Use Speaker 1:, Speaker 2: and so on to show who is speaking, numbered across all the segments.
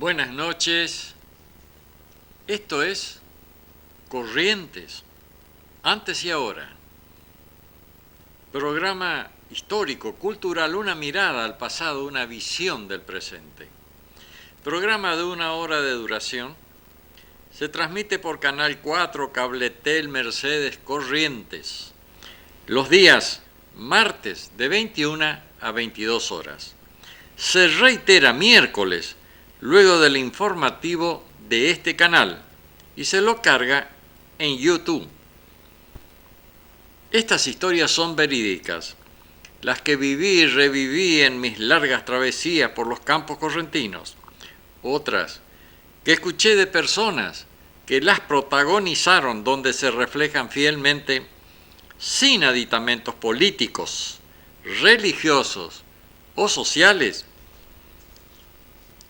Speaker 1: Buenas noches. Esto es Corrientes, antes y ahora. Programa histórico, cultural, una mirada al pasado, una visión del presente. Programa de 1 hora de duración. Se transmite por Canal 4, Cabletel, Mercedes, Corrientes. Los días martes de 21 a 22 horas. Se reitera miércoles, luego del informativo de este canal, y se lo carga en YouTube. Estas historias son verídicas, las que viví y reviví en mis largas travesías por los campos correntinos. Otras que escuché de personas que las protagonizaron, donde se reflejan fielmente, sin aditamentos políticos, religiosos o sociales,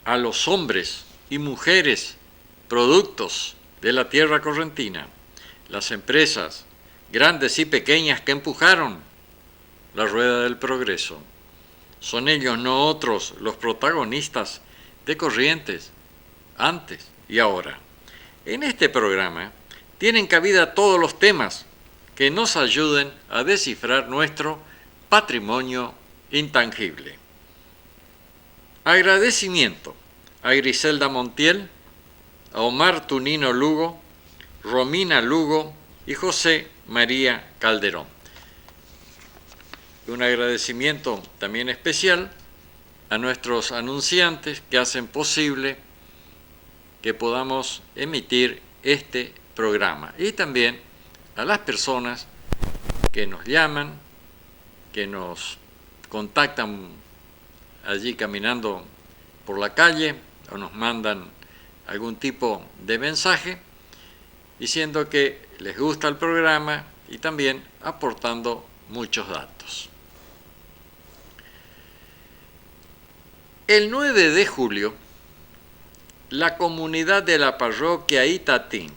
Speaker 1: a los hombres y mujeres productos de la tierra correntina, las empresas grandes y pequeñas que empujaron la rueda del progreso. Son ellos, no otros, los protagonistas de Corrientes, antes y ahora. En este programa tienen cabida todos los temas que nos ayuden a descifrar nuestro patrimonio intangible. Agradecimiento a Griselda Montiel, a Omar Tunino Lugo, Romina Lugo y José María Calderón. Un agradecimiento también especial a nuestros anunciantes que hacen posible que podamos emitir este programa, y también a las personas que nos llaman, que nos contactan allí caminando por la calle o nos mandan algún tipo de mensaje diciendo que les gusta el programa y también aportando muchos datos. El 9 de julio, la comunidad de la parroquia Itatí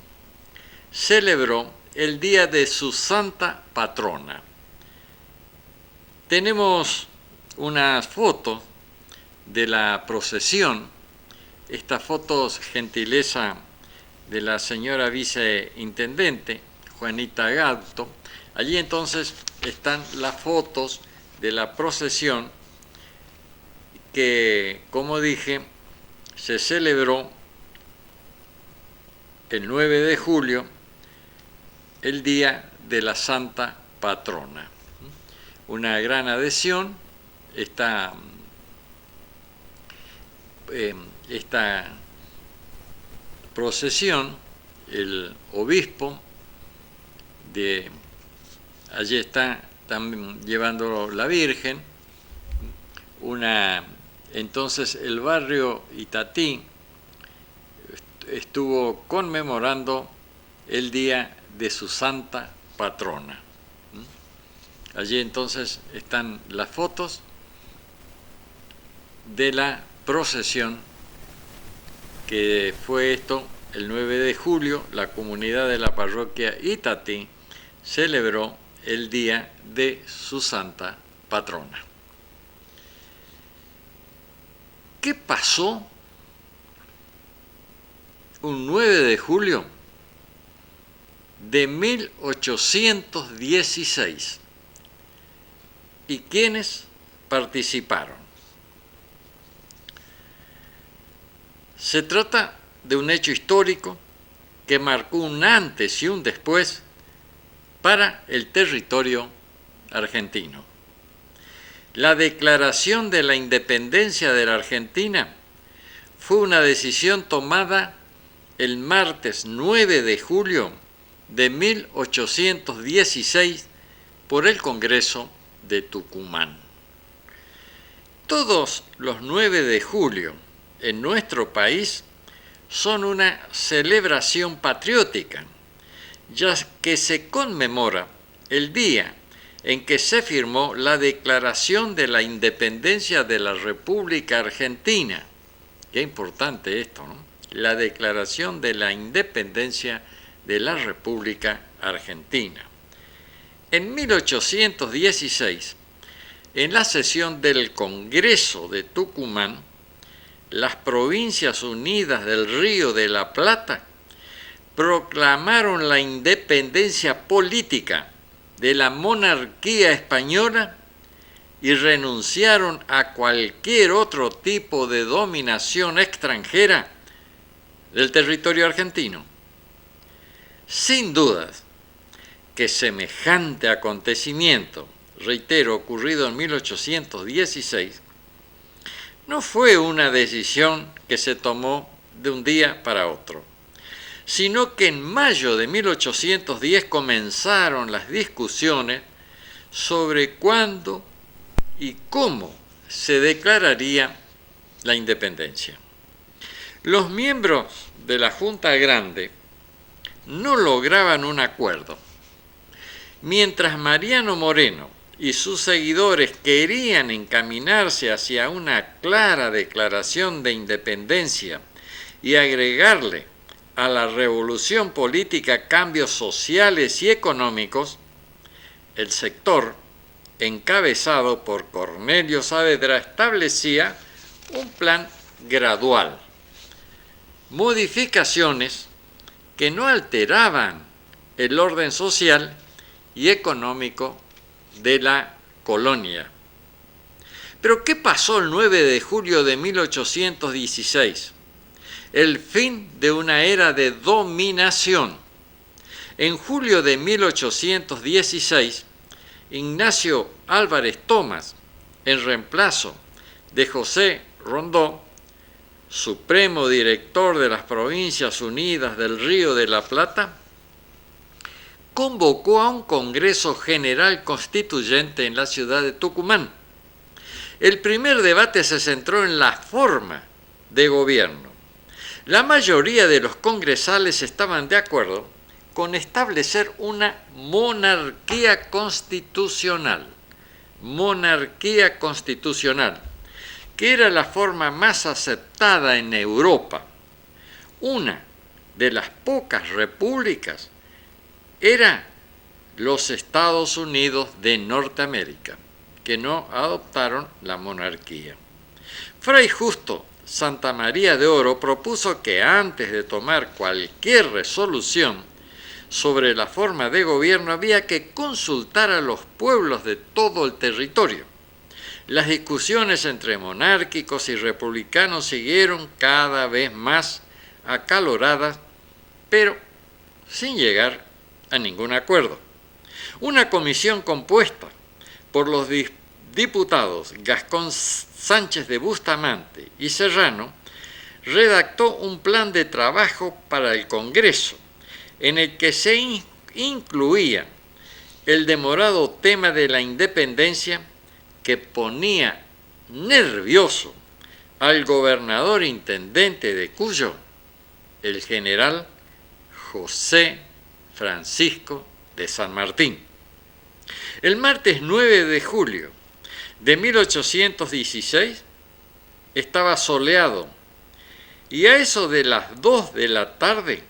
Speaker 1: celebró el día de su santa patrona. Tenemos unas fotos de la procesión, estas fotos gentileza de la señora viceintendente Juanita Gatto. Allí entonces están las fotos de la procesión que, como dije, se celebró el 9 de julio, el día de la santa patrona. Una gran adhesión. Esta procesión, el obispo de allí está también llevando la Virgen. Entonces el barrio Itatí estuvo conmemorando el día de su santa patrona. Allí entonces están las fotos de la procesión que fue esto el 9 de julio. La comunidad de la parroquia Itatí celebró el día de su santa patrona. ¿Qué pasó un 9 de julio de 1816? ¿Y quiénes participaron? Se trata de un hecho histórico que marcó un antes y un después para el territorio argentino. La declaración de la independencia de la Argentina fue una decisión tomada el martes 9 de julio de 1816 por el Congreso de Tucumán. Todos los 9 de julio en nuestro país son una celebración patriótica, ya que se conmemora el día en que se firmó la Declaración de la Independencia de la República Argentina. Qué importante esto, ¿no? La Declaración de la Independencia de la República Argentina. En 1816, en la sesión del Congreso de Tucumán, las Provincias Unidas del Río de la Plata proclamaron la independencia política de la monarquía española y renunciaron a cualquier otro tipo de dominación extranjera del territorio argentino. Sin dudas que semejante acontecimiento, reitero, ocurrido en 1816, no fue una decisión que se tomó de un día para otro, sino que en mayo de 1810 comenzaron las discusiones sobre cuándo y cómo se declararía la independencia. Los miembros de la Junta Grande no lograban un acuerdo. Mientras Mariano Moreno y sus seguidores querían encaminarse hacia una clara declaración de independencia y agregarle a la revolución política cambios sociales y económicos, el sector, encabezado por Cornelio Saavedra, establecía un plan gradual, modificaciones que no alteraban el orden social y económico de la colonia. Pero ¿qué pasó el 9 de julio de 1816? El fin de una era de dominación. En julio de 1816, Ignacio Álvarez Thomas, en reemplazo de José Rondó, supremo director de las Provincias Unidas del Río de la Plata, convocó a un Congreso General Constituyente en la ciudad de Tucumán. El primer debate se centró en la forma de gobierno. La mayoría de los congresales estaban de acuerdo con establecer una monarquía constitucional, que era la forma más aceptada en Europa. Una de las pocas repúblicas era los Estados Unidos de Norteamérica, que no adoptaron la monarquía. Fray Justo Santamaría de Oro propuso que antes de tomar cualquier resolución sobre la forma de gobierno había que consultar a los pueblos de todo el territorio. Las discusiones entre monárquicos y republicanos siguieron cada vez más acaloradas, pero sin llegar a ningún acuerdo. Una comisión compuesta por los diputados Gascón Sánchez de Bustamante y Serrano redactó un plan de trabajo para el Congreso, en el que se incluía el demorado tema de la independencia, que ponía nervioso al gobernador intendente de Cuyo, el general José Francisco de San Martín. El martes 9 de julio de 1816 estaba soleado y a eso de las 2 de la tarde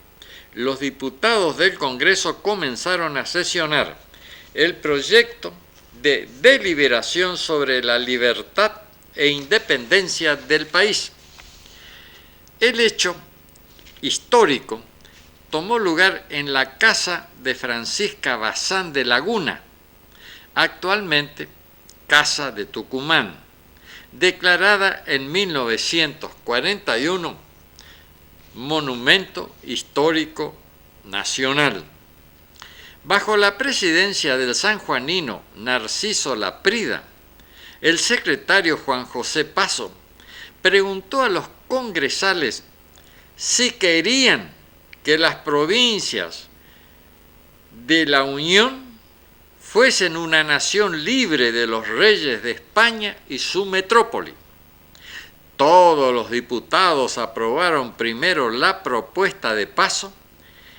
Speaker 1: los diputados del Congreso comenzaron a sesionar el proyecto de deliberación sobre la libertad e independencia del país. El hecho histórico tomó lugar en la casa de Francisca Bazán de Laguna, actualmente Casa de Tucumán, declarada en 1941 Monumento Histórico Nacional. Bajo la presidencia del sanjuanino Narciso Laprida, el secretario Juan José Paso preguntó a los congresales si querían que las provincias de la Unión fuesen una nación libre de los reyes de España y su metrópoli. Todos los diputados aprobaron primero la propuesta de Paso.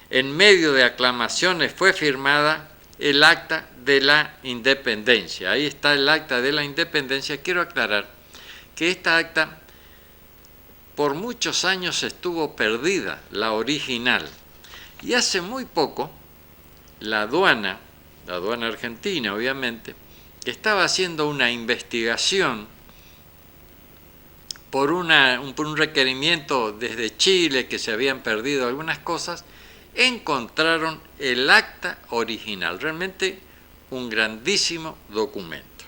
Speaker 1: En medio de aclamaciones fue firmada el Acta de la Independencia. Ahí está el Acta de la Independencia. Quiero aclarar que esta acta por muchos años estuvo perdida, la original. Y hace muy poco la aduana argentina, obviamente, estaba haciendo una investigación por un requerimiento desde Chile, que se habían perdido algunas cosas, encontraron el acta original, realmente un grandísimo documento.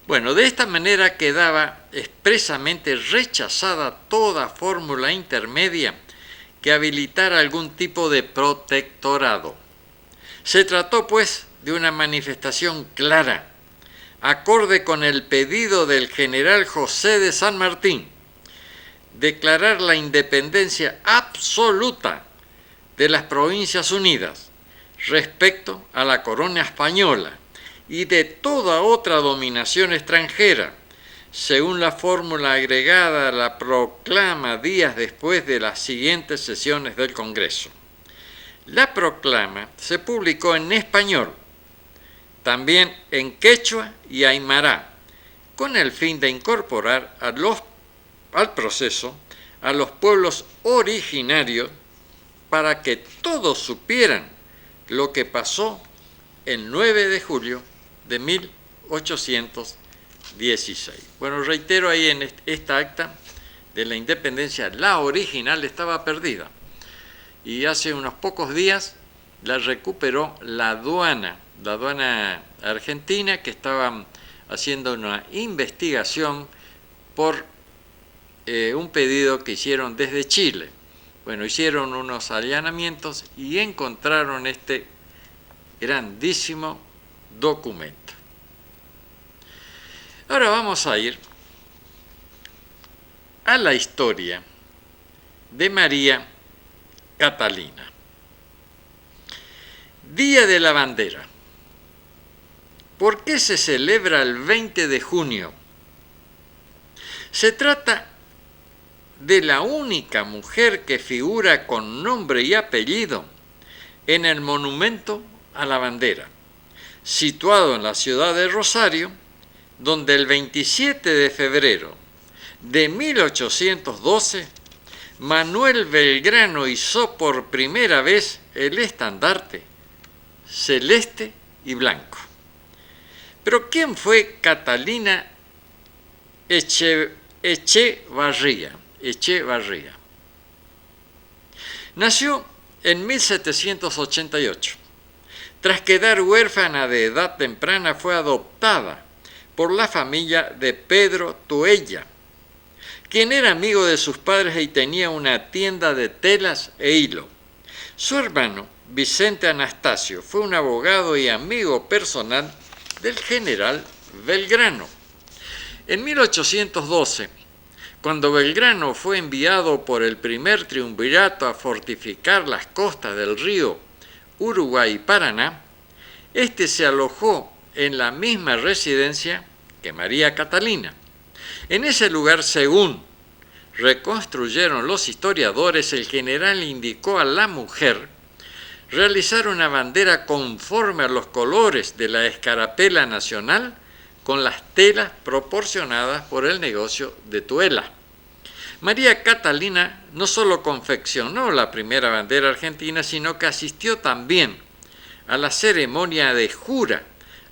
Speaker 1: Bueno, de esta manera quedaba expresamente rechazada toda fórmula intermedia que habilitara algún tipo de protectorado. Se trató, pues, de una manifestación clara, acorde con el pedido del general José de San Martín, declarar la independencia absoluta de las Provincias Unidas respecto a la corona española y de toda otra dominación extranjera, según la fórmula agregada a la proclama días después de las siguientes sesiones del Congreso. La proclama se publicó en español, también en quechua y aymara, con el fin de incorporar al proceso a los pueblos originarios para que todos supieran lo que pasó el 9 de julio de 1816. Bueno, reitero ahí en esta acta de la independencia, la original estaba perdida y hace unos pocos días la recuperó la aduana argentina, que estaba haciendo una investigación por un pedido que hicieron desde Chile. Bueno, hicieron unos allanamientos y encontraron este grandísimo documento. Ahora vamos a ir a la historia de María Catalina. Día de la Bandera. ¿Por qué se celebra el 20 de junio? Se trata de la única mujer que figura con nombre y apellido en el monumento a la bandera, situado en la ciudad de Rosario, donde el 27 de febrero de 1812 Manuel Belgrano izó por primera vez el estandarte celeste y blanco. Pero ¿quién fue Catalina Echevarría? Nació en 1788. Tras quedar huérfana de edad temprana, fue adoptada por la familia de Pedro Tuella, quien era amigo de sus padres y tenía una tienda de telas e hilo. Su hermano, Vicente Anastasio, fue un abogado y amigo personal del general Belgrano. En 1812, cuando Belgrano fue enviado por el primer triunvirato a fortificar las costas del río Uruguay y Paraná, este se alojó en la misma residencia que María Catalina. En ese lugar, según reconstruyeron los historiadores, el general indicó a la mujer realizar una bandera conforme a los colores de la escarapela nacional con las telas proporcionadas por el negocio de Tuella. María Catalina no solo confeccionó la primera bandera argentina, sino que asistió también a la ceremonia de jura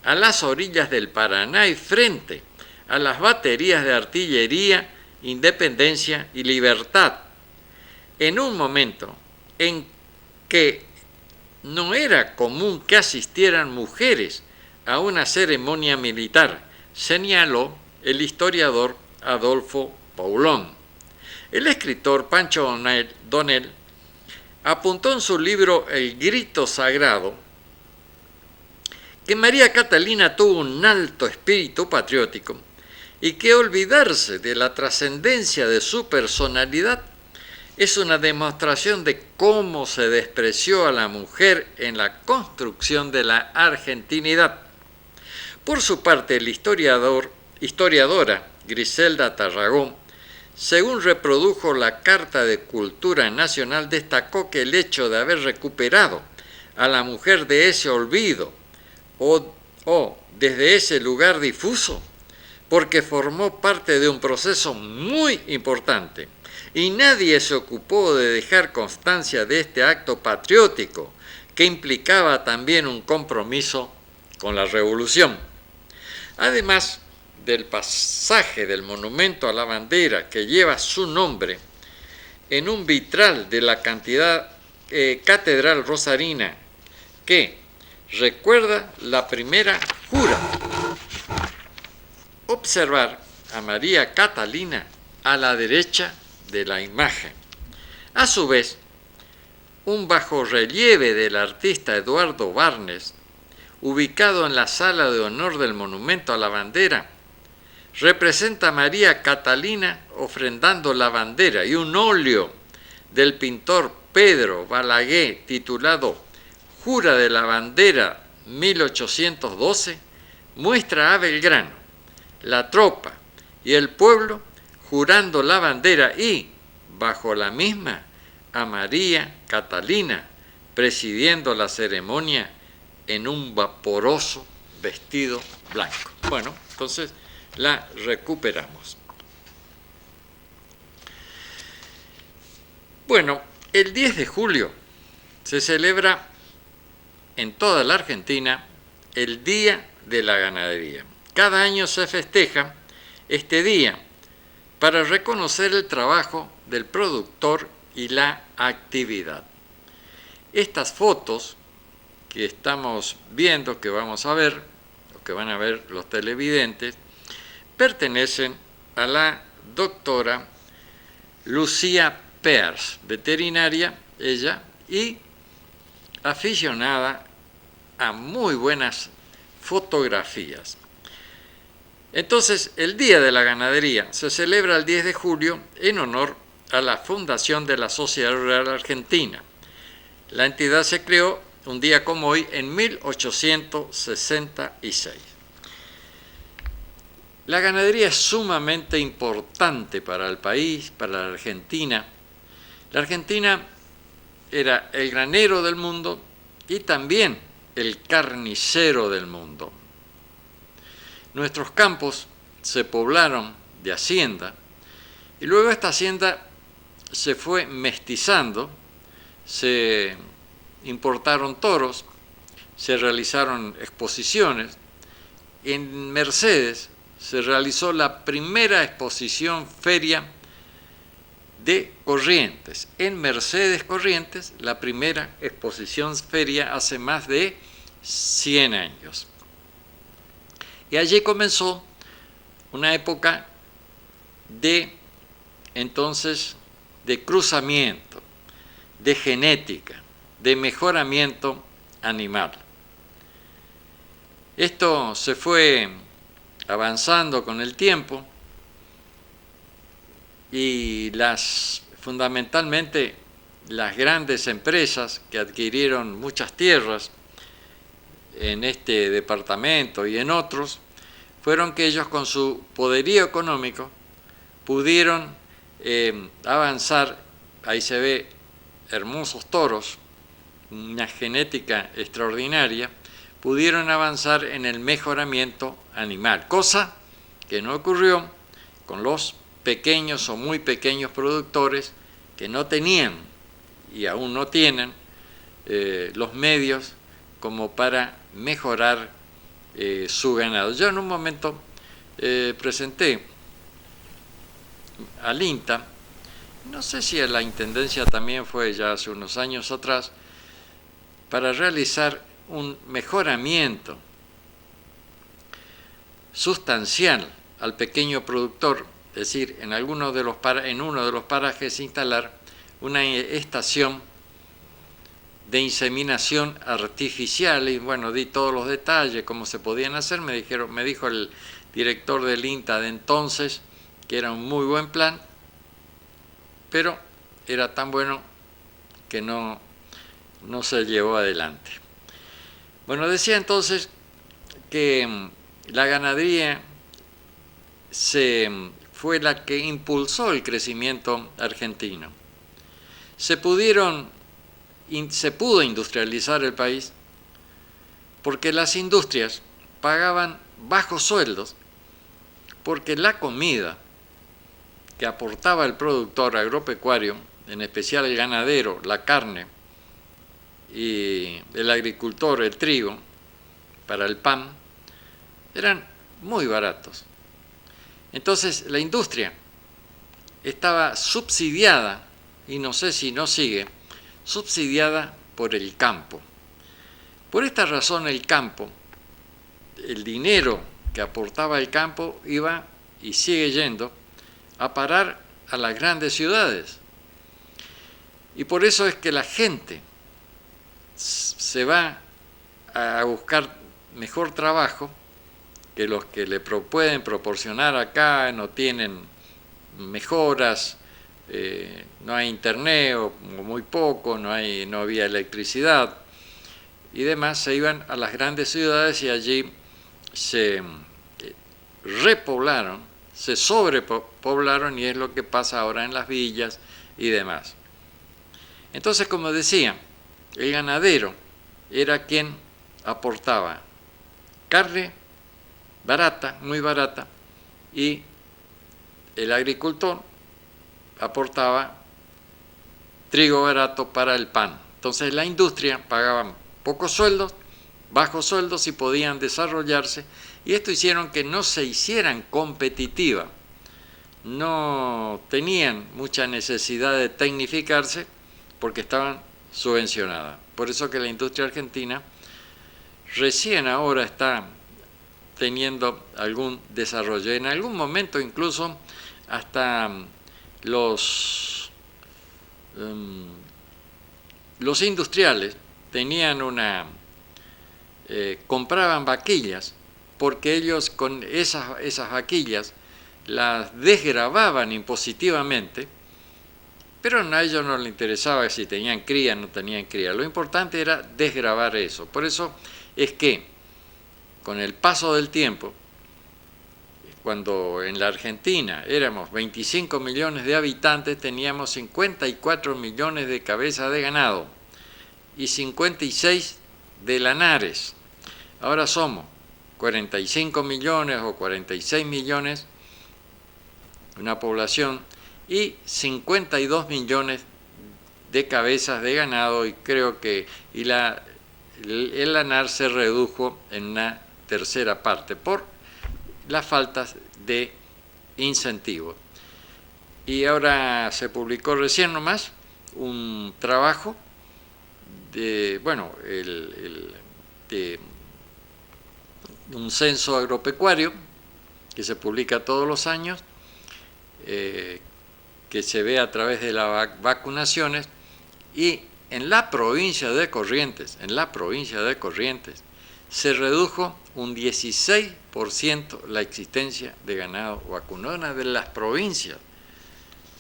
Speaker 1: a las orillas del Paraná y frente a las baterías de artillería Independencia y Libertad, en un momento en que no era común que asistieran mujeres a una ceremonia militar, señaló el historiador Adolfo Paulón. El escritor Pancho Donel apuntó en su libro El Grito Sagrado que María Catalina tuvo un alto espíritu patriótico y que olvidarse de la trascendencia de su personalidad es una demostración de cómo se despreció a la mujer en la construcción de la argentinidad. Por su parte, el historiadora Griselda Tarragón, según reprodujo la Carta de Cultura Nacional, destacó que el hecho de haber recuperado a la mujer de ese olvido o desde ese lugar difuso, porque formó parte de un proceso muy importante y nadie se ocupó de dejar constancia de este acto patriótico que implicaba también un compromiso con la revolución. Además del pasaje del monumento a la bandera que lleva su nombre en un vitral de la Catedral Rosarina que recuerda la primera jura. Observar a María Catalina a la derecha de la imagen. A su vez, un bajorrelieve del artista Eduardo Barnes, ubicado en la sala de honor del monumento a la bandera, representa a María Catalina ofrendando la bandera, y un óleo del pintor Pedro Balaguer titulado Jura de la Bandera 1812 muestra a Belgrano, la tropa y el pueblo jurando la bandera y, bajo la misma, a María Catalina presidiendo la ceremonia en un vaporoso vestido blanco. Bueno, entonces la recuperamos. Bueno, el 10 de julio se celebra en toda la Argentina el Día de la Ganadería. Cada año se festeja este día para reconocer el trabajo del productor y la actividad. Estas fotos que estamos viendo, que vamos a ver, o que van a ver los televidentes, pertenecen a la doctora Lucía Pears, veterinaria, ella, y aficionada a muy buenas fotografías. Entonces, el Día de la Ganadería se celebra el 10 de julio en honor a la fundación de la Sociedad Rural Argentina. La entidad se creó un día como hoy en 1866. La ganadería es sumamente importante para el país, para la Argentina. La Argentina era el granero del mundo y también el carnicero del mundo. Nuestros campos se poblaron de hacienda y luego esta hacienda se fue mestizando, se importaron toros, se realizaron exposiciones. En Mercedes se realizó la primera exposición feria de Corrientes. En Mercedes Corrientes, la primera exposición feria hace más de 100 años. Y allí comenzó una época de cruzamiento, de genética, de mejoramiento animal. Esto se fue avanzando con el tiempo y fundamentalmente las grandes empresas que adquirieron muchas tierras en este departamento y en otros, fueron que ellos con su poderío económico pudieron avanzar. Ahí se ve hermosos toros, una genética extraordinaria, pudieron avanzar en el mejoramiento animal, cosa que no ocurrió con los pequeños o muy pequeños productores que no tenían y aún no tienen los medios como para mejorar su ganado. Yo en un momento presenté al INTA, no sé si a la Intendencia también fue ya hace unos años atrás, para realizar un mejoramiento sustancial al pequeño productor, es decir, en uno de los parajes instalar una estación de inseminación artificial, y bueno, di todos los detalles, cómo se podían hacer. Me dijo el director del INTA de entonces que era un muy buen plan, pero era tan bueno que no se llevó adelante. Bueno, decía entonces que la ganadería fue la que impulsó el crecimiento argentino. Se pudo industrializar el país porque las industrias pagaban bajos sueldos, porque la comida que aportaba el productor agropecuario, en especial el ganadero, la carne, y el agricultor, el trigo, para el pan, eran muy baratos. Entonces la industria estaba subsidiada, y no sé si no sigue, subsidiada por el campo. Por esta razón el campo, el dinero que aportaba el campo iba y sigue yendo a parar a las grandes ciudades. Y por eso es que la gente se va a buscar mejor trabajo, que los que le pueden proporcionar acá no tienen mejoras, no hay internet o muy poco, no había electricidad y demás, se iban a las grandes ciudades y allí se repoblaron, se sobrepoblaron, y es lo que pasa ahora en las villas y demás. Entonces, como decía, el ganadero era quien aportaba carne barata, muy barata, y el agricultor aportaba trigo barato para el pan. Entonces la industria pagaba pocos sueldos, bajos sueldos, y podían desarrollarse, y esto hicieron que no se hicieran competitivas, no tenían mucha necesidad de tecnificarse porque estaban subvencionadas. Por eso que la industria argentina recién ahora está teniendo algún desarrollo. En algún momento incluso hasta los industriales tenían compraban vaquillas, porque ellos con esas vaquillas las desgravaban impositivamente, pero a ellos no les interesaba si tenían cría o no tenían cría. Lo importante era desgravar eso. Por eso es que con el paso del tiempo, cuando en la Argentina éramos 25 millones de habitantes, teníamos 54 millones de cabezas de ganado y 56 de lanares. Ahora somos 45 millones o 46 millones, una población, y 52 millones de cabezas de ganado, y creo que el lanar se redujo en una tercera parte por la falta de incentivos. Y ahora se publicó recién nomás un trabajo de, de un censo agropecuario que se publica todos los años, que se ve a través de las vacunaciones, y en la provincia de Corrientes, se redujo un 16% la existencia de ganado vacunado, una de las provincias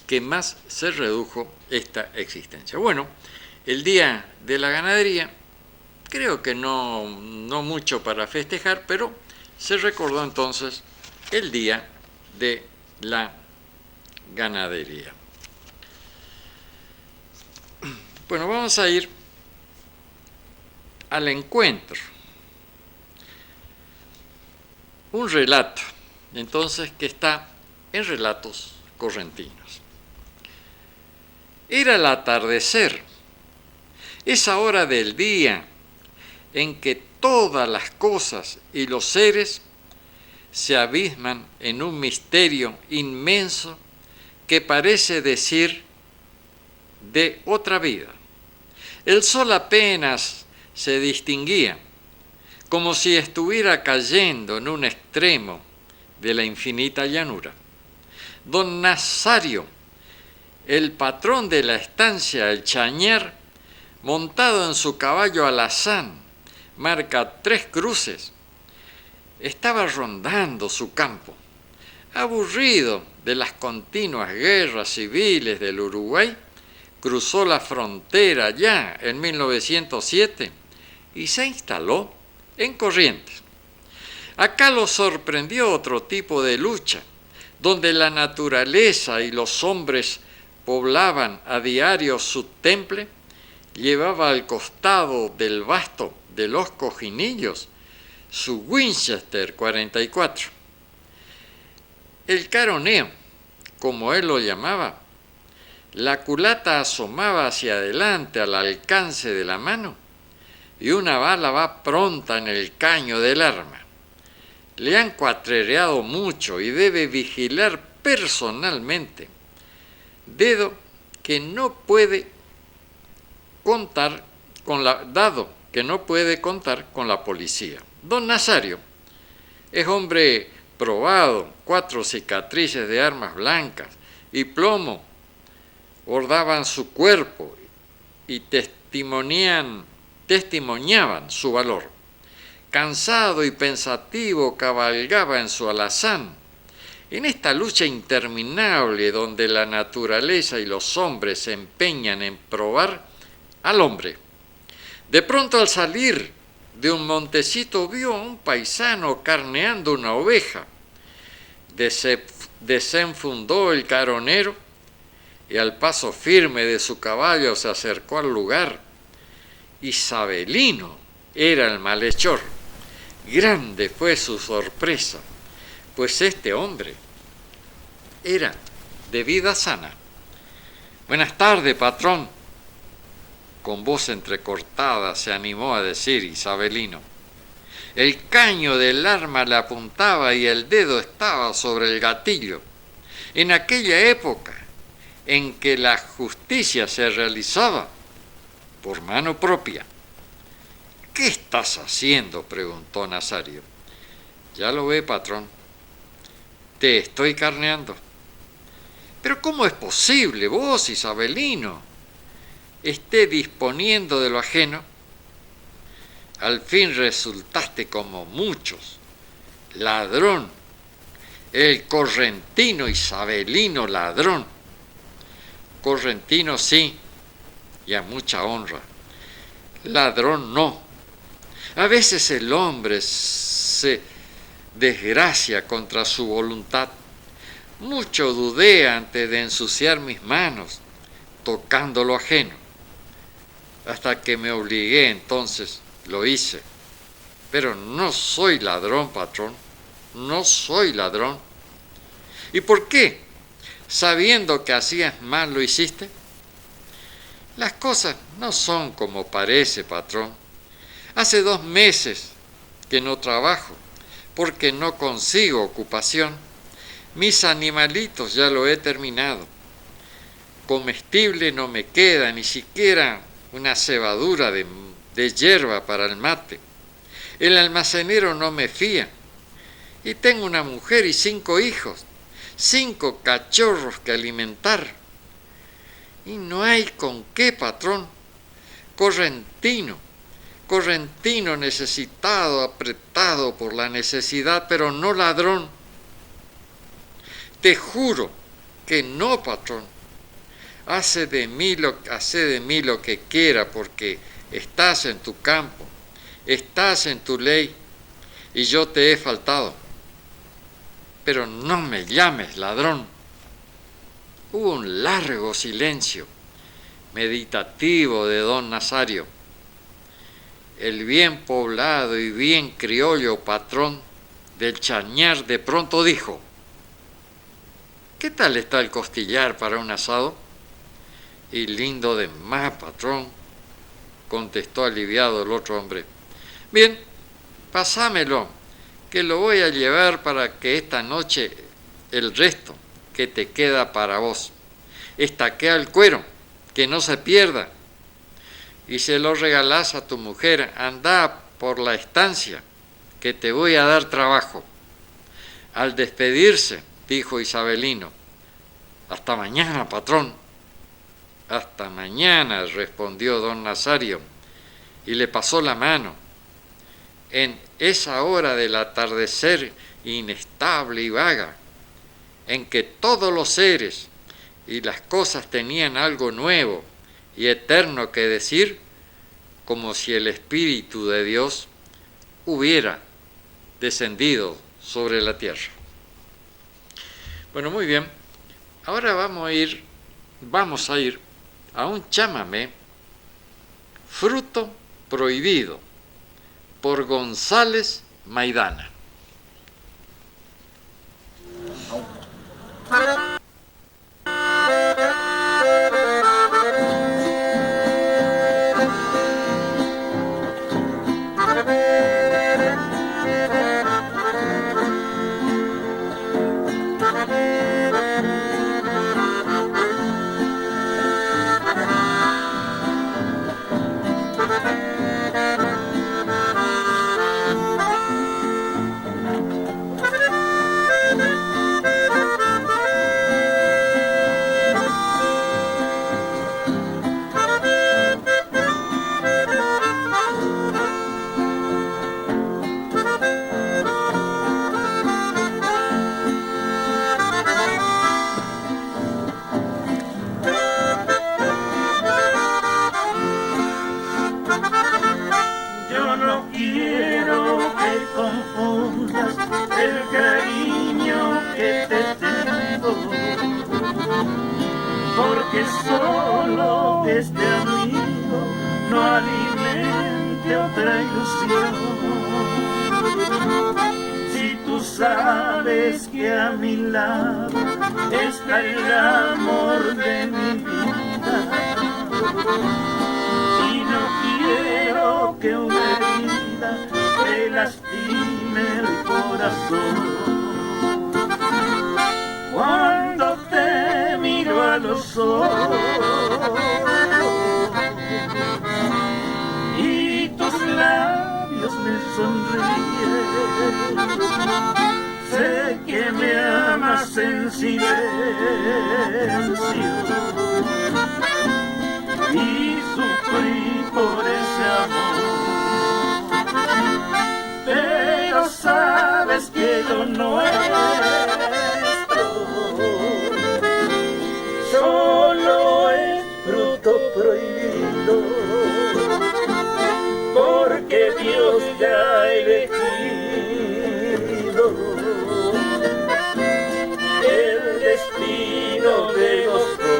Speaker 1: que más se redujo esta existencia. Bueno, el Día de la Ganadería, creo que no mucho para festejar, pero se recordó entonces el Día de la Ganadería. Bueno, vamos a ir al encuentro. Un relato, entonces, que está en Relatos Correntinos. Era el atardecer, esa hora del día en que todas las cosas y los seres se abisman en un misterio inmenso que parece decir de otra vida. El sol apenas se distinguía, como si estuviera cayendo en un extremo de la infinita llanura. Don Nazario, el patrón de la estancia El Chañar, montado en su caballo alazán, marca 3 cruces, estaba rondando su campo, aburrido de las continuas guerras civiles del Uruguay. Cruzó la frontera ya en 1907 y se instaló en Corrientes. Acá lo sorprendió otro tipo de lucha, donde la naturaleza y los hombres poblaban a diario su temple. Llevaba al costado del basto de los cojinillos su Winchester 44. El caroneo, como él lo llamaba, la culata asomaba hacia adelante al alcance de la mano, y una bala va pronta en el caño del arma. le han cuatrereado mucho y debe vigilar personalmente. Dedo que no puede contar dado que no puede contar con la policía. Don Nazario es hombre probado, 4 cicatrices de armas blancas y plomo bordaban su cuerpo y testimoniaban su valor. Cansado y pensativo cabalgaba en su alazán. En esta lucha interminable donde la naturaleza y los hombres se empeñan en probar al hombre. De pronto, al salir de un montecito, vio a un paisano carneando una oveja. Desenfundó el caronero y al paso firme de su caballo se acercó al lugar. Isabelino era el malhechor. Grande fue su sorpresa, pues este hombre era de vida sana. Buenas tardes, patrón. Con voz entrecortada se animó a decir Isabelino. El caño del arma le apuntaba y el dedo estaba sobre el gatillo. En aquella época en que la justicia se realizaba por mano propia. ¿Qué estás haciendo?, preguntó Nazario. Ya lo ve, patrón. Te estoy carneando. Pero ¿cómo es posible, vos, Isabelino, esté disponiendo de lo ajeno? Al fin resultaste como muchos, ladrón, el correntino Isabelino ladrón. Correntino sí, y a mucha honra. Ladrón no. A veces el hombre se desgracia contra su voluntad. Mucho dudé antes de ensuciar mis manos tocando lo ajeno. Hasta que me obligué, entonces lo hice. Pero no soy ladrón, patrón. No soy ladrón. ¿Y por qué? Sabiendo que hacías mal lo hiciste. Las cosas no son como parece, patrón. Hace 2 meses que no trabajo porque no consigo ocupación. Mis animalitos ya lo he terminado. Comestible no me queda, ni siquiera una cebadura de hierba para el mate. El almacenero no me fía. Y tengo una mujer y 5 hijos, 5 cachorros que alimentar. Y no hay con qué, patrón. Correntino necesitado, apretado por la necesidad, pero no ladrón. Te juro que no, patrón. Hace de mí lo que quiera, porque estás en tu campo, estás en tu ley, y yo te he faltado. Pero no me llames ladrón. Hubo un largo silencio meditativo de don Nazario. El bien poblado y bien criollo patrón del Chañar de pronto dijo: ¿qué tal está el costillar para un asado? Y lindo de más, patrón, contestó aliviado el otro hombre. Bien, pasámelo, que lo voy a llevar para que esta noche el resto que te queda para vos estaquea el cuero, que no se pierda, y se lo regalás a tu mujer. Andá por la estancia, que te voy a dar trabajo. Al despedirse, dijo Isabelino: hasta mañana, patrón. Hasta mañana, respondió don Nazario, y le pasó la mano. En esa hora del atardecer inestable y vaga, en que todos los seres y las cosas tenían algo nuevo y eterno que decir, como si el Espíritu de Dios hubiera descendido sobre la tierra. Bueno, muy bien. Ahora vamos a ir a un chamamé, Fruto Prohibido, por González Maidana.
Speaker 2: que solo este amigo no alimente otra ilusión. Si tú sabes que a mi lado está el amor de mi vida, y no quiero que una herida te lastime el corazón. Cuando te miro a los ojos y tus labios me sonríen, sé que me amas en silencio y sufrí por ese amor, pero sabes que lo nuestro solo es fruto prohibido, porque Dios ya ha elegido el destino de los dos.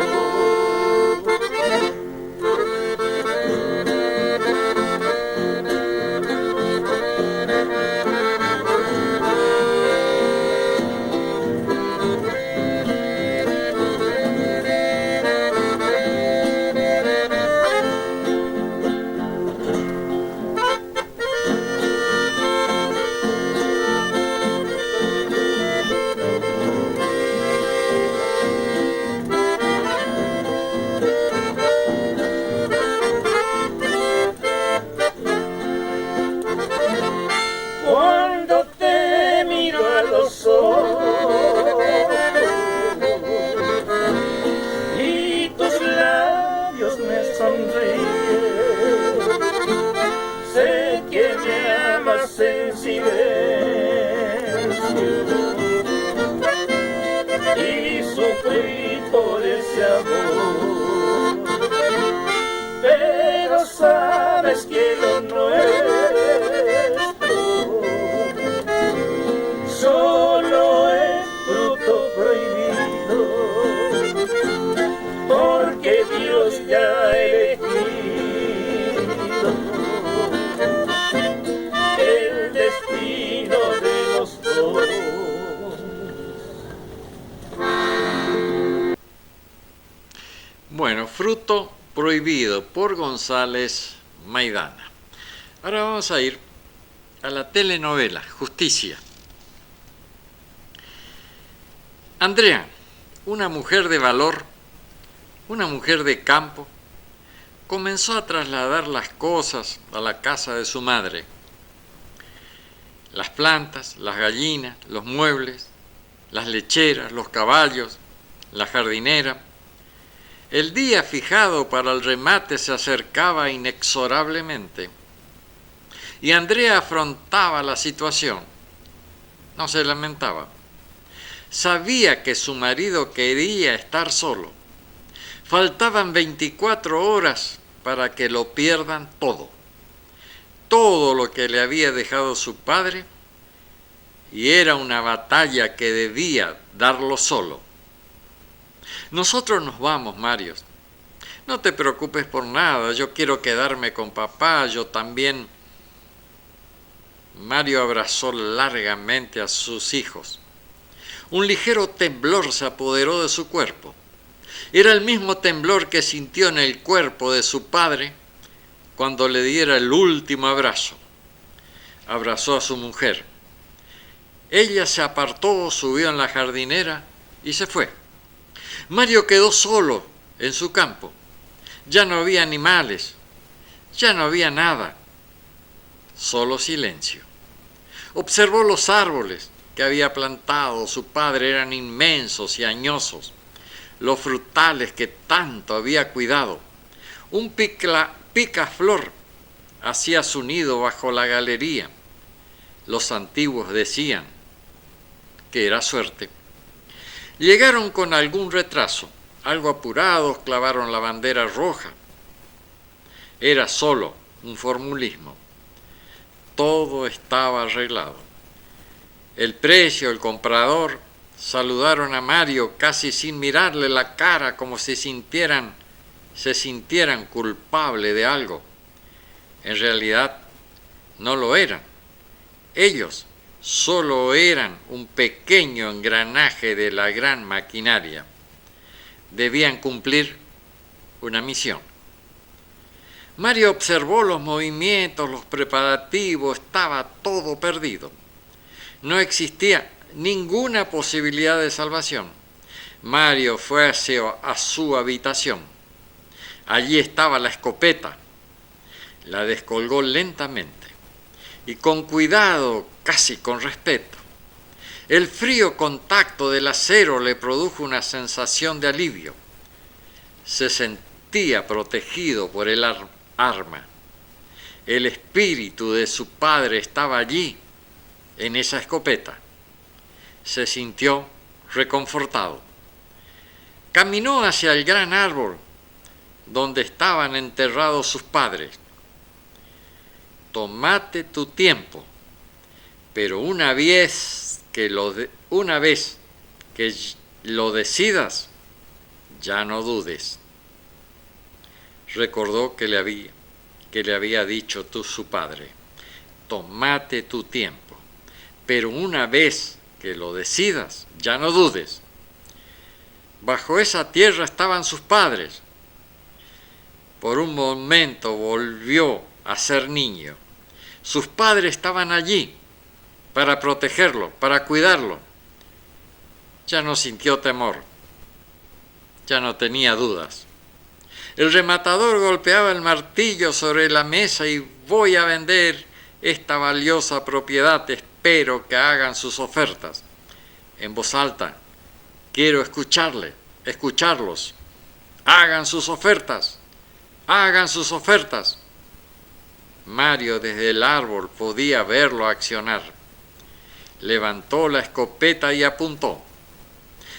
Speaker 2: Cuando te miro a los ojos y tus labios me sonríen, sé que me amas en silencio y sufrí por ese amor, pero sabes que lo nuestro solo es fruto prohibido, porque Dios ya ha elegido el destino de los dos.
Speaker 1: Bueno, Fruto Prohibido por González Maidana. Ahora vamos a ir a la telenovela Justicia. Andrea, una mujer de valor, una mujer de campo, comenzó a trasladar las cosas a la casa de su madre. Las plantas, las gallinas, los muebles, las lecheras, los caballos, la jardinera. El día fijado para el remate se acercaba inexorablemente y Andrea afrontaba la situación. No se lamentaba. Sabía que su marido quería estar solo. Faltaban 24 horas para que lo pierdan todo. Todo lo que le había dejado su padre, y era una batalla que debía darlo solo. Nosotros nos vamos, Mario. No te preocupes por nada, yo quiero quedarme con papá, yo también. Mario abrazó largamente a sus hijos. Un ligero temblor se apoderó de su cuerpo. Era el mismo temblor que sintió en el cuerpo de su padre cuando le diera el último abrazo. Abrazó a su mujer. Ella se apartó, subió en la jardinera y se fue. Mario quedó solo en su campo. Ya no había animales, ya no había nada, solo silencio. Observó los árboles que había plantado su padre, eran inmensos y añosos, los frutales que tanto había cuidado. Un picaflor hacía su nido bajo la galería. Los antiguos decían que era suerte. Llegaron con algún retraso, algo apurados, clavaron la bandera roja. Era solo un formulismo. Todo estaba arreglado. El precio, el comprador, saludaron a Mario casi sin mirarle la cara, como si se sintieran culpables de algo. En realidad no lo eran. Ellos solo eran un pequeño engranaje de la gran maquinaria. Debían cumplir una misión. Mario observó los movimientos, los preparativos, estaba todo perdido. No existía ninguna posibilidad de salvación. Mario fue a su habitación. Allí estaba la escopeta. La descolgó lentamente y con cuidado, casi con respeto. El frío contacto del acero le produjo una sensación de alivio. Se sentía protegido por el arma. El espíritu de su padre estaba allí, en esa escopeta. Se sintió reconfortado. Caminó hacia el gran árbol donde estaban enterrados sus padres. Tómate tu tiempo, pero una vez que lo decidas, ya no dudes. Recordó que le había dicho su padre: tómate tu tiempo, pero una vez que lo decidas, ya no dudes. Bajo esa tierra estaban sus padres. Por un momento volvió a ser niño. Sus padres estaban allí para protegerlo, para cuidarlo. Ya no sintió temor, ya no tenía dudas. El rematador golpeaba el martillo sobre la mesa y: voy a vender esta valiosa propiedad, espero que hagan sus ofertas. En voz alta: quiero escucharlos. Hagan sus ofertas, hagan sus ofertas. Mario desde el árbol podía verlo accionar. Levantó la escopeta y apuntó.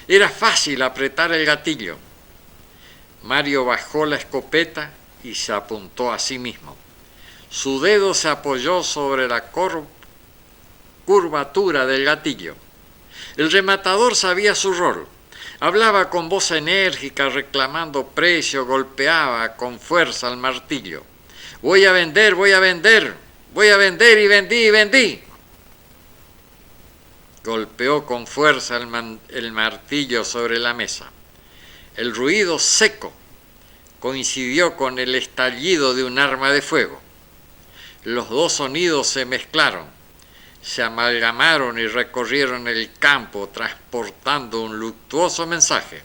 Speaker 1: Era fácil apretar el gatillo. Mario bajó la escopeta y se apuntó a sí mismo. Su dedo se apoyó sobre la curvatura del gatillo. El rematador sabía su rol. Hablaba con voz enérgica, reclamando precio, golpeaba con fuerza el martillo. Voy a vender y vendí. Golpeó con fuerza el martillo sobre la mesa. El ruido seco coincidió con el estallido de un arma de fuego. Los dos sonidos se mezclaron, se amalgamaron y recorrieron el campo transportando un luctuoso mensaje.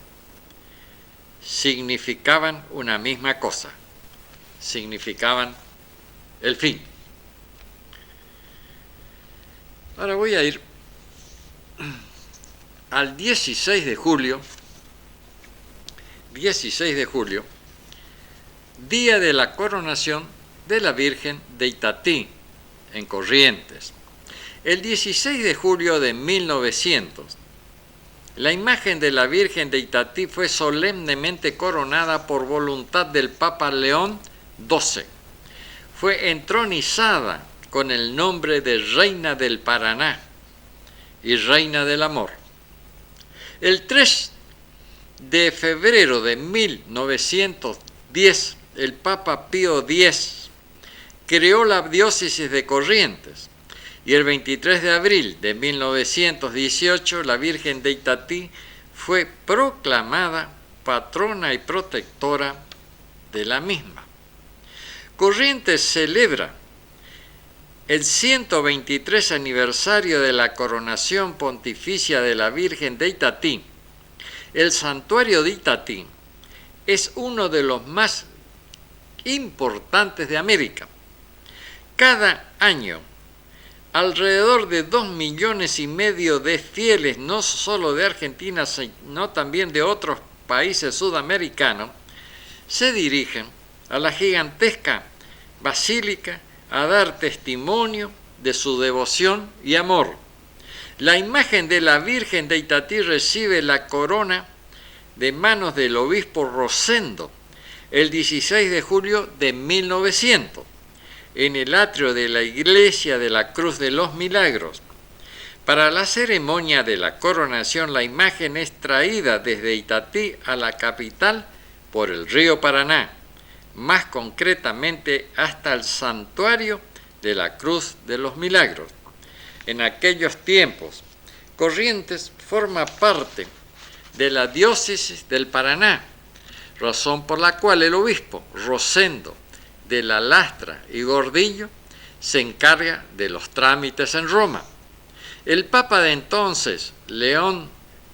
Speaker 1: Significaban una misma cosa. Significaban el fin. Ahora voy a ir al 16 de julio, día de la coronación de la Virgen de Itatí, en Corrientes. El 16 de julio de 1900, la imagen de la Virgen de Itatí fue solemnemente coronada por voluntad del Papa León XII. Fue entronizada con el nombre de Reina del Paraná y Reina del Amor. El 3 de febrero de 1910, el Papa Pío X creó la diócesis de Corrientes y el 23 de abril de 1918 la Virgen de Itatí fue proclamada patrona y protectora de la misma. Corrientes celebra el 123 aniversario de la coronación pontificia de la Virgen de Itatí. El santuario de Itatí es uno de los más importantes de América. Cada año, alrededor de 2,5 millones de fieles, no solo de Argentina, sino también de otros países sudamericanos, se dirigen a la gigantesca basílica a dar testimonio de su devoción y amor. La imagen de la Virgen de Itatí recibe la corona de manos del obispo Rosendo el 16 de julio de 1900 en el atrio de la Iglesia de la Cruz de los Milagros. Para la ceremonia de la coronación, la imagen es traída desde Itatí a la capital por el río Paraná, más concretamente hasta el santuario de la Cruz de los Milagros. En aquellos tiempos, Corrientes forma parte de la diócesis del Paraná, razón por la cual el obispo Rosendo de la Lastra y Gordillo se encarga de los trámites en Roma. El Papa de entonces, León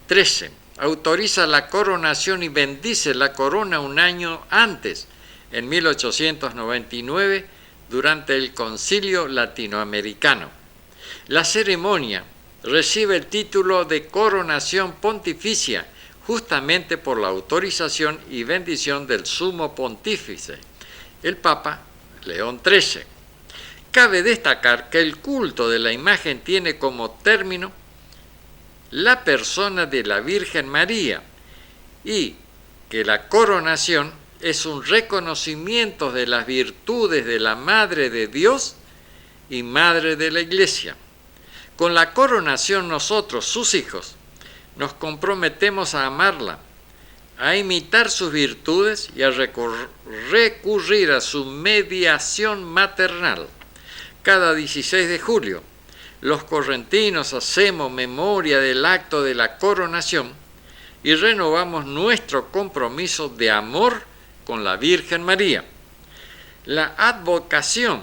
Speaker 1: XIII, autoriza la coronación y bendice la corona un año antes, en 1899, durante el Concilio Latinoamericano. La ceremonia recibe el título de coronación pontificia justamente por la autorización y bendición del sumo pontífice, el Papa León XIII. Cabe destacar que el culto de la imagen tiene como término la persona de la Virgen María y que la coronación es un reconocimiento de las virtudes de la Madre de Dios y Madre de la Iglesia. Con la coronación nosotros, sus hijos, nos comprometemos a amarla, a imitar sus virtudes y a recurrir a su mediación maternal. Cada 16 de julio, los correntinos hacemos memoria del acto de la coronación y renovamos nuestro compromiso de amor con la Virgen María. La advocación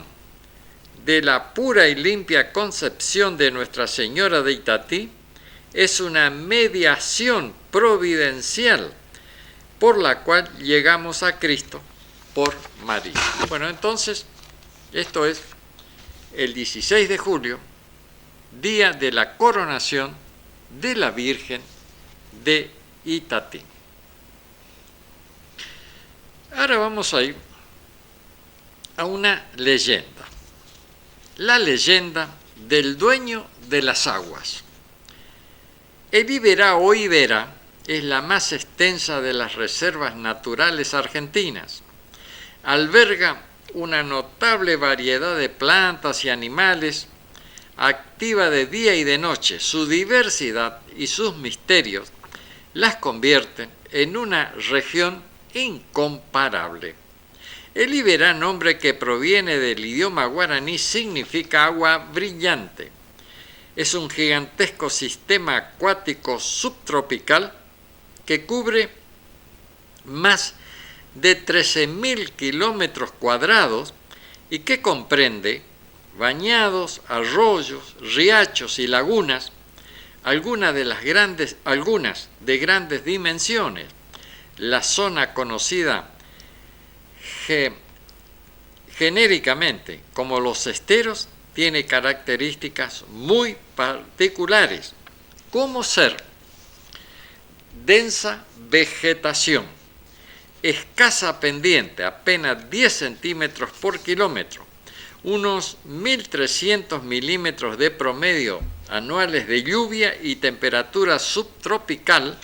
Speaker 1: de la pura y limpia concepción de Nuestra Señora de Itatí es una mediación providencial por la cual llegamos a Cristo por María. Bueno, entonces, esto es el 16 de julio, día de la coronación de la Virgen de Itatí. Ahora vamos a ir a una leyenda. La leyenda del dueño de las aguas. El Iberá o Iberá es la más extensa de las reservas naturales argentinas. Alberga una notable variedad de plantas y animales, activa de día y de noche. Su diversidad y sus misterios las convierten en una región incomparable. El Iberá, nombre que proviene del idioma guaraní, significa agua brillante. Es un gigantesco sistema acuático subtropical que cubre más de 13.000 kilómetros cuadrados y que comprende bañados, arroyos, riachos y lagunas, algunas de grandes dimensiones. La zona conocida genéricamente como los esteros tiene características muy particulares, como ser densa vegetación, escasa pendiente, apenas 10 centímetros por kilómetro, unos 1.300 milímetros de promedio anuales de lluvia y temperatura subtropical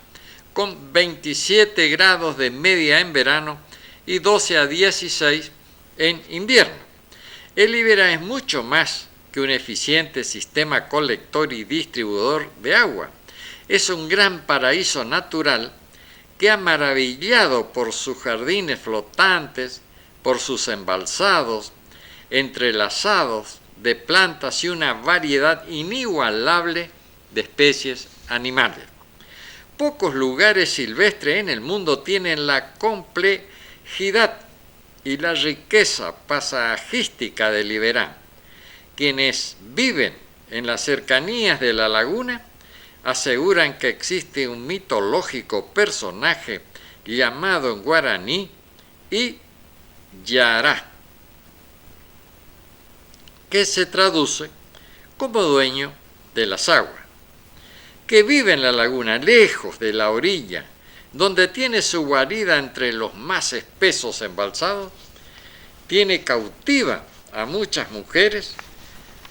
Speaker 1: con 27 grados de media en verano y 12 a 16 en invierno. El Iberá es mucho más que un eficiente sistema colector y distribuidor de agua. Es un gran paraíso natural que ha maravillado por sus jardines flotantes, por sus embalsados, entrelazados de plantas y una variedad inigualable de especies animales. Pocos lugares silvestres en el mundo tienen la complejidad y la riqueza paisajística del Iberá. Quienes viven en las cercanías de la laguna aseguran que existe un mitológico personaje llamado en guaraní Iyará, que se traduce como dueño de las aguas, que vive en la laguna, lejos de la orilla, donde tiene su guarida entre los más espesos embalsados, tiene cautiva a muchas mujeres,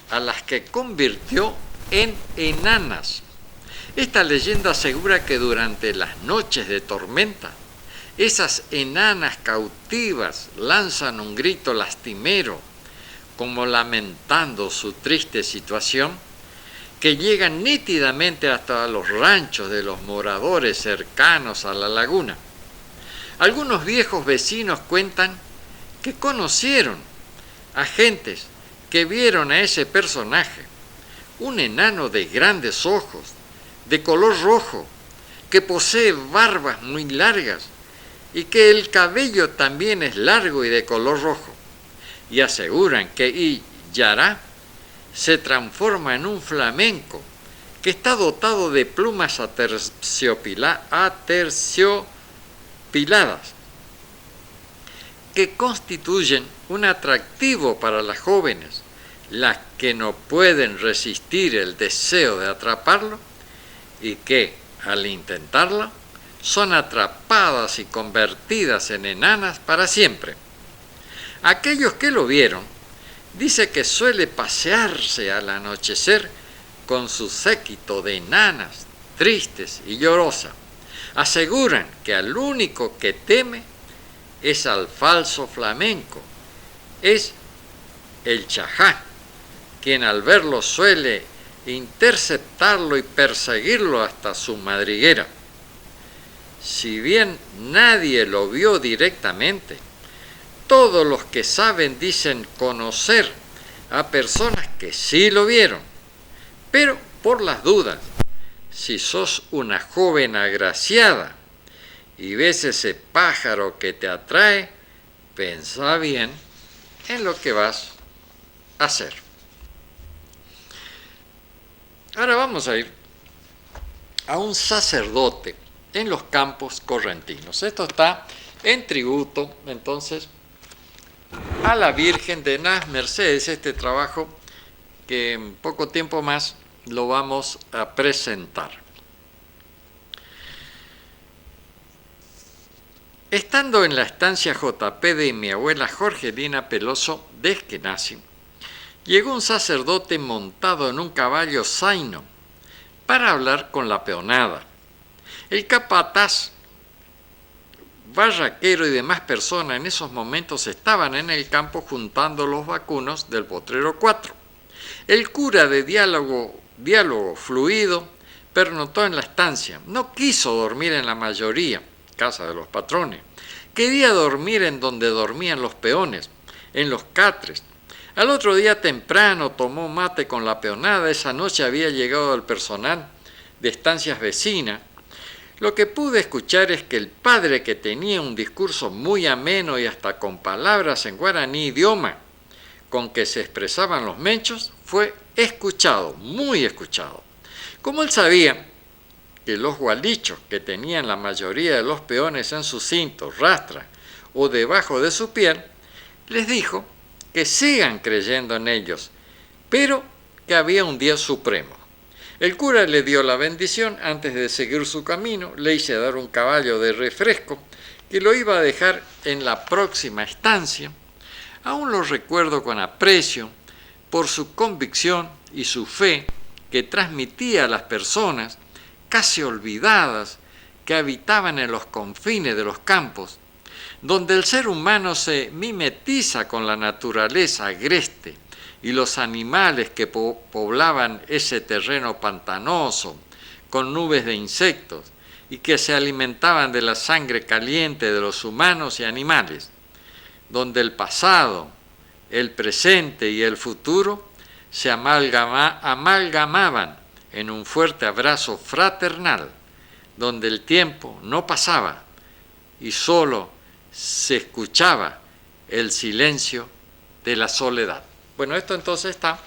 Speaker 1: a las que convirtió en enanas. Esta leyenda asegura que durante las noches de tormenta, esas enanas cautivas lanzan un grito lastimero, como lamentando su triste situación, que llegan nítidamente hasta los ranchos de los moradores cercanos a la laguna. Algunos viejos vecinos cuentan que conocieron a gentes que vieron a ese personaje, un enano de grandes ojos, de color rojo, que posee barbas muy largas y que el cabello también es largo y de color rojo, y aseguran que Iyará se transforma en un flamenco que está dotado de plumas aterciopiladas, que constituyen un atractivo para las jóvenes, las que no pueden resistir el deseo de atraparlo y que, al intentarlo, son atrapadas y convertidas en enanas para siempre. Aquellos que lo vieron dice que suele pasearse al anochecer con su séquito de enanas, tristes y llorosas. Aseguran que al único que teme es al falso flamenco, es el Chajá, quien al verlo suele interceptarlo y perseguirlo hasta su madriguera. Si bien nadie lo vio directamente, todos los que saben dicen conocer a personas que sí lo vieron. Pero por las dudas, si sos una joven agraciada y ves ese pájaro que te atrae, pensá bien en lo que vas a hacer. Ahora vamos a ir a un sacerdote en los campos correntinos. Esto está en tributo, entonces, a la Virgen de las Mercedes, este trabajo que en poco tiempo más lo vamos a presentar. Estando en la estancia JP de mi abuela Jorgelina Peloso de Esquenazi, llegó un sacerdote montado en un caballo zaino para hablar con la peonada. El capataz, barraquero y demás personas en esos momentos estaban en el campo juntando los vacunos del potrero 4. El cura de diálogo fluido pernoctó en la estancia. No quiso dormir en la mayoría, casa de los patrones. Quería dormir en donde dormían los peones, en los catres. Al otro día temprano tomó mate con la peonada. Esa noche había llegado el personal de estancias vecinas. Lo que pude escuchar es que el padre, que tenía un discurso muy ameno y hasta con palabras en guaraní, idioma con que se expresaban los menchos, fue escuchado, muy escuchado. Como él sabía que los gualichos que tenían la mayoría de los peones en sus cintos, rastras o debajo de su piel, les dijo que sigan creyendo en ellos, pero que había un día supremo. El cura le dio la bendición antes de seguir su camino, le hice dar un caballo de refresco que lo iba a dejar en la próxima estancia. Aún lo recuerdo con aprecio por su convicción y su fe que transmitía a las personas casi olvidadas que habitaban en los confines de los campos, donde el ser humano se mimetiza con la naturaleza agreste y los animales que poblaban ese terreno pantanoso con nubes de insectos y que se alimentaban de la sangre caliente de los humanos y animales, donde el pasado, el presente y el futuro se amalgamaban en un fuerte abrazo fraternal, donde el tiempo no pasaba y solo se escuchaba el silencio de la soledad. Bueno, esto entonces está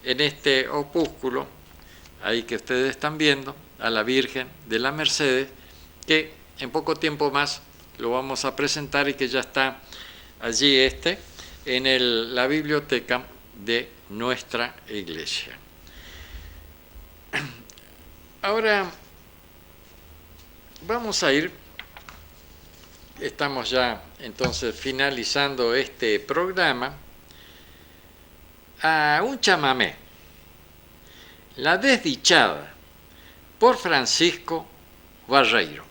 Speaker 1: en este opúsculo, ahí que ustedes están viendo, a la Virgen de la Mercedes, que en poco tiempo más lo vamos a presentar y que ya está allí en la biblioteca de nuestra iglesia. Ahora vamos a ir, estamos ya entonces finalizando este programa, a un chamamé, La Desdichada, por Francisco Barreiro.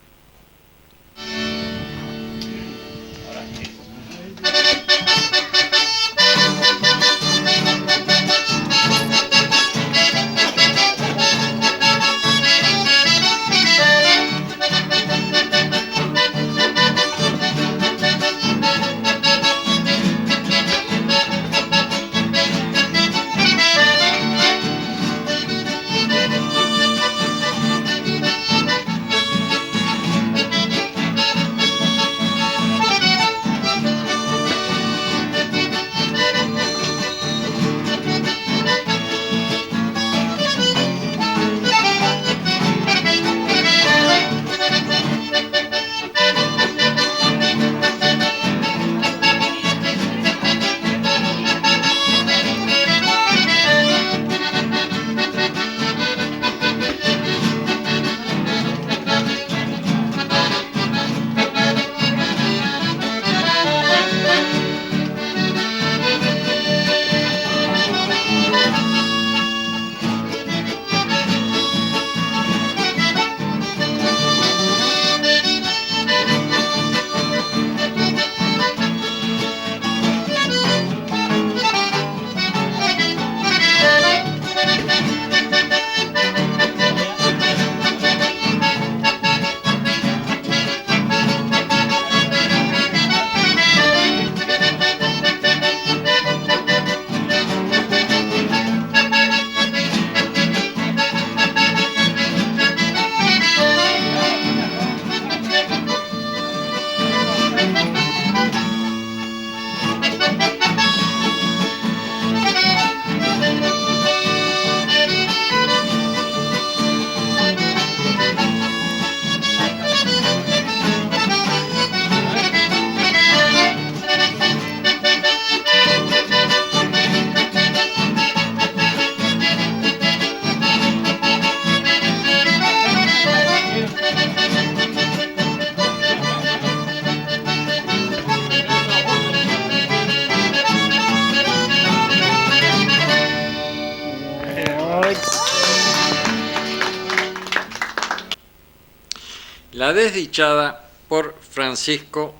Speaker 1: La desdichada por Francisco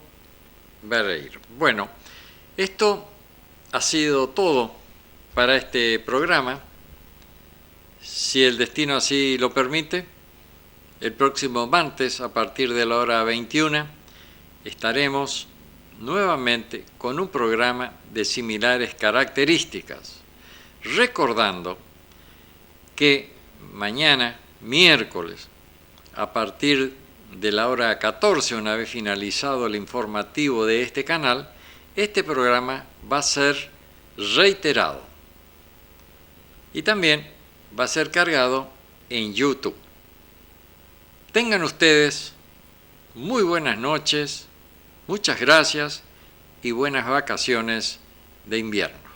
Speaker 1: Bereiro. Bueno, esto ha sido todo para este programa. Si el destino así lo permite, el próximo martes a partir de la hora 21 estaremos nuevamente con un programa de similares características, recordando que mañana, miércoles, a partir de la hora 14, una vez finalizado el informativo de este canal, este programa va a ser reiterado y también va a ser cargado en YouTube. Tengan ustedes muy buenas noches, muchas gracias y buenas vacaciones de invierno.